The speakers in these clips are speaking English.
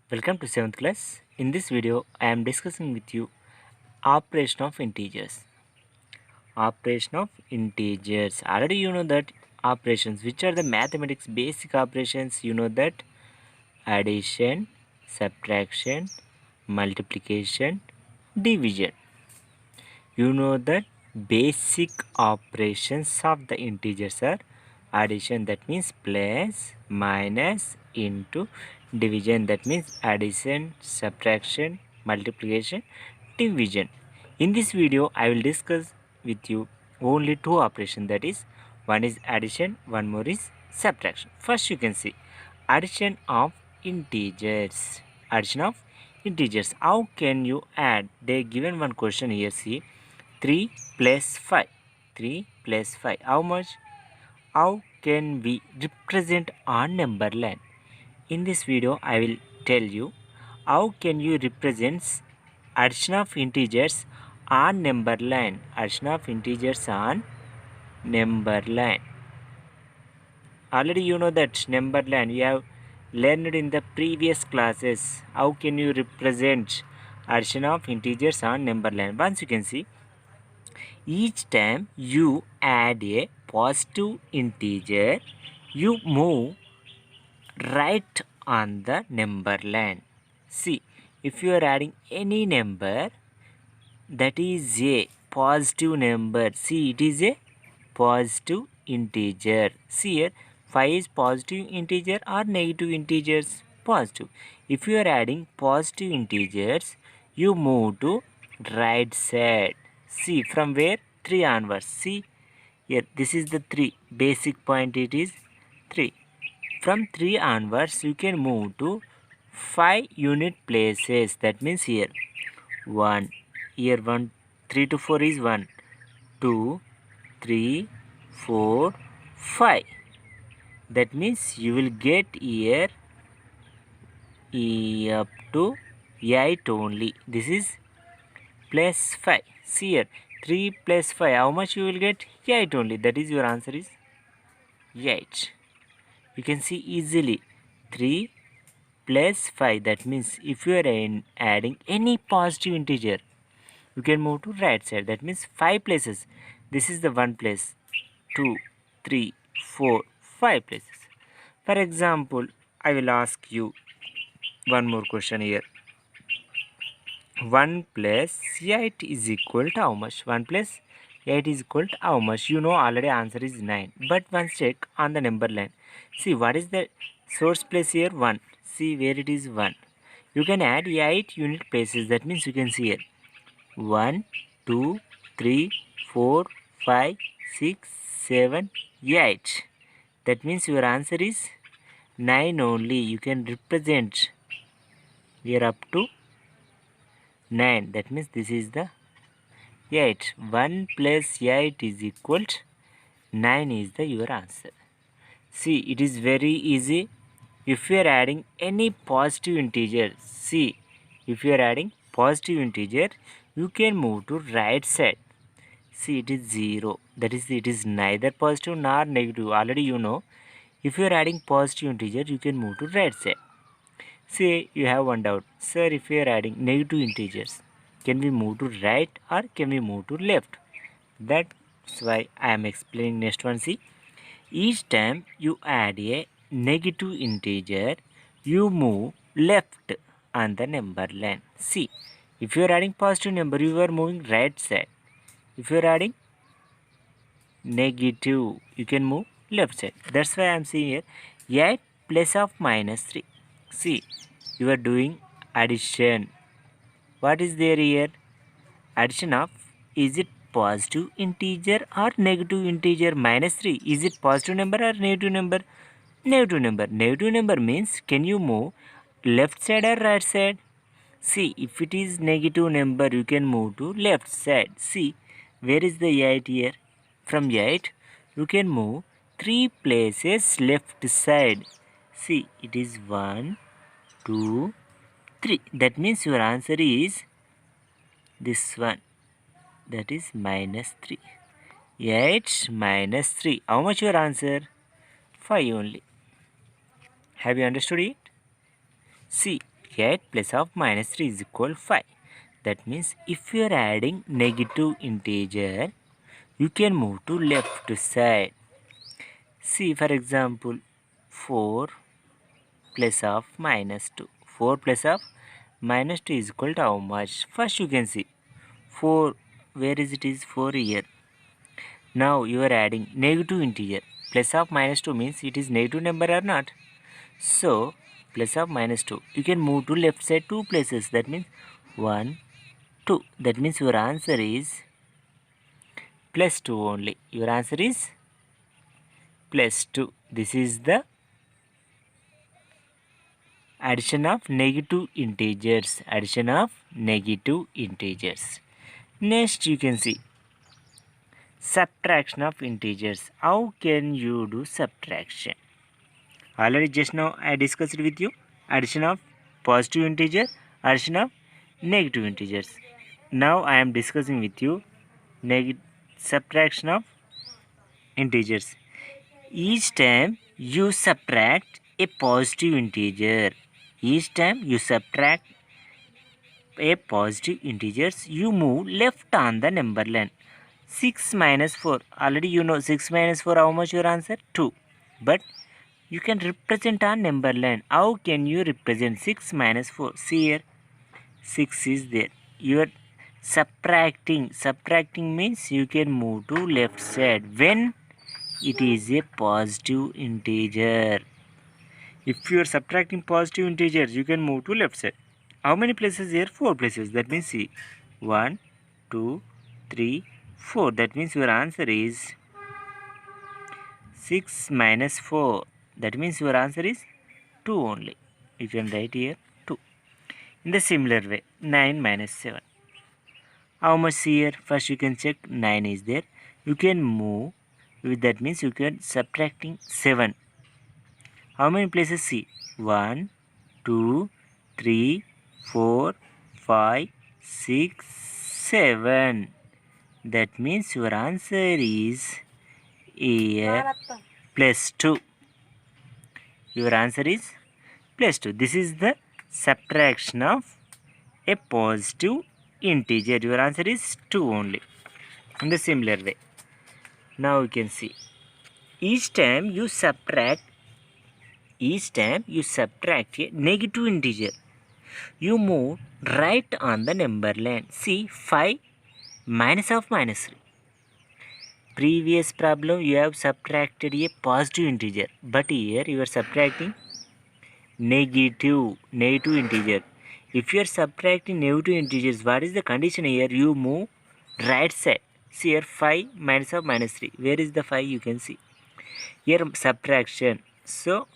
Welcome to 7th class. In this video, I am discussing with you operation of integers. Operation of integers. Already you know that operations, which are the mathematics basic operations, you know that addition, subtraction, multiplication, division. You know that basic operations of the integers are addition, that means plus, minus, into, division, that means addition, subtraction, multiplication, division. In this video I will discuss with you only two operations, that is one is addition, one more is subtraction. First you can see addition of integers. Addition of integers. How can you add? They given one question here. See, 3 plus 5. 3 plus 5. How much? How can we represent on number line? In this video, I will tell you how can you represent addition of integers on number line. Addition of integers on number line. Already you know that number line we have learned in the previous classes. How can you represent addition of integers on number line? Once you can see, each time you add a positive integer, you move right on the number line. See, if you are adding any number that is a positive number, see, it is a positive integer. See here, 5 is positive integer or negative integers? Positive. If you are adding positive integers, you move to right side. See, from where? 3 onwards. See here, this is the 3 basic point, it is 3. From 3 onwards you can move to 5 unit places. That means here 1, here 1, 3 to 4 is 1, 2, 3, 4, 5. That means you will get here up to 8 only. This is plus 5. See here, 3 plus 5, how much you will get? 8 only. That is your answer is 8. You can see easily 3 plus 5. That means if you are adding any positive integer, you can move to right side. That means 5 places. This is the 1 place, 2, 3, 4, 5 places. For example, I will ask you one more question here. 1 plus 8 is equal to how much? 1 plus 8 is equal to how much? You know already answer is 9. But once check on the number line. See, what is the source place here? 1. See where it is 1. You can add 8 unit places. That means you can see here 1, 2, 3, 4, 5, 6, 7, 8. That means your answer is 9 only. You can represent here up to 9. That means this is the 8. 1 plus 8 is equal to 9 is the your answer. See, it is very easy. If you are adding any positive integer, see, if you are adding positive integer, you can move to right side. See, it is 0. That is, it is neither positive nor negative. Already you know. If you are adding positive integer, you can move to right side. Say you have one doubt. Sir, if we are adding negative integers, can we move to right or can we move to left? That's why I am explaining next one. See, each time you add a negative integer, you move left on the number line. See, if you are adding positive number, you are moving right side. If you are adding negative, you can move left side. That's why I am saying here 8 plus of minus 3. See, you are doing addition. What is there here? Addition of, is it positive integer or negative integer? Minus 3, is it positive number or negative number? Negative number. Negative number means can you move left side or right side? See, if it is negative number, you can move to left side. See, where is the 8 here? From 8, you can move 3 places left side. See, it is 1, 2, 3. That means your answer is this one. That is minus 3. 8 minus 3. How much your answer? 5 only. Have you understood it? See, 8 plus of minus 3 is equal 5. That means if you are adding negative integer, you can move to left side. See, for example, 4 plus of minus 2. 4 plus of minus 2 is equal to how much? First you can see 4. Where is it? Is 4 here. Now you are adding negative integer. Plus of minus 2 means it is negative number or not. So plus of minus 2. You can move to left side 2 places. That means 1, 2. That means your answer is plus 2 only. Your answer is plus 2. This is the addition of negative integers. Addition of negative integers. Next you can see subtraction of integers. How can you do subtraction? Already just now I discussed with you addition of positive integer, addition of negative integers. Now I am discussing with you subtraction of integers. Each time you subtract a positive integer, each time you subtract a positive integers, you move left on the number line. 6 minus 4. Already you know 6 minus 4, how much your answer? 2. But you can represent on number line. How can you represent 6 minus 4? See here, 6 is there. You are subtracting. Subtracting means you can move to left side when it is a positive integer. If you are subtracting positive integers, you can move to left side. How many places here? 4 places. That means see, 1, 2, 3, 4. That means your answer is 6 minus 4. That means your answer is 2 only. You can write here 2. In the similar way, 9 minus 7. How much here? First you can check 9 is there. You can move with that means you can subtracting 7. How many places? See, 1, 2, 3, 4, 5, 6, 7. That means your answer is here plus 2. Your answer is plus 2. This is the subtraction of a positive integer. Your answer is 2 only. In the similar way, now you can see each time you subtract a negative integer, you move right on the number line. See, 5 minus of minus 3. Previous problem you have subtracted a positive integer, but here you are subtracting negative integer. If you are subtracting negative integers, what is the condition here? You move right side. See here, 5 minus of minus 3. Where is the 5? You can see here subtraction. So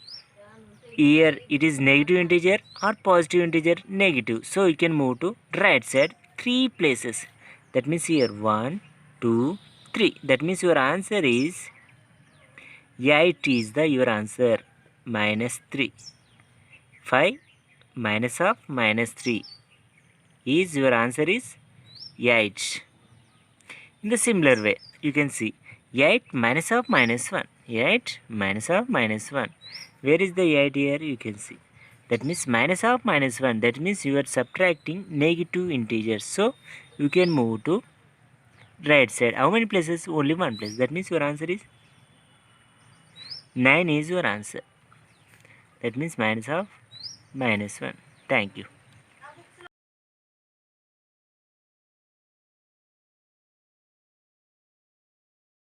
here it is negative integer or positive integer? Negative. So you can move to right side 3 places. That means here 1, 2, 3. That means your answer is 8 is your answer. Minus 3. 5 minus of minus 3 is your answer is 8. In the similar way, you can see 8 minus of minus 1. 8 minus of minus 1. Where is the 8 here? You can see. That means minus of minus 1. That means you are subtracting negative integers. So, you can move to right side. How many places? Only one place. That means your answer is 9 is your answer. That means minus of minus 1. Thank you.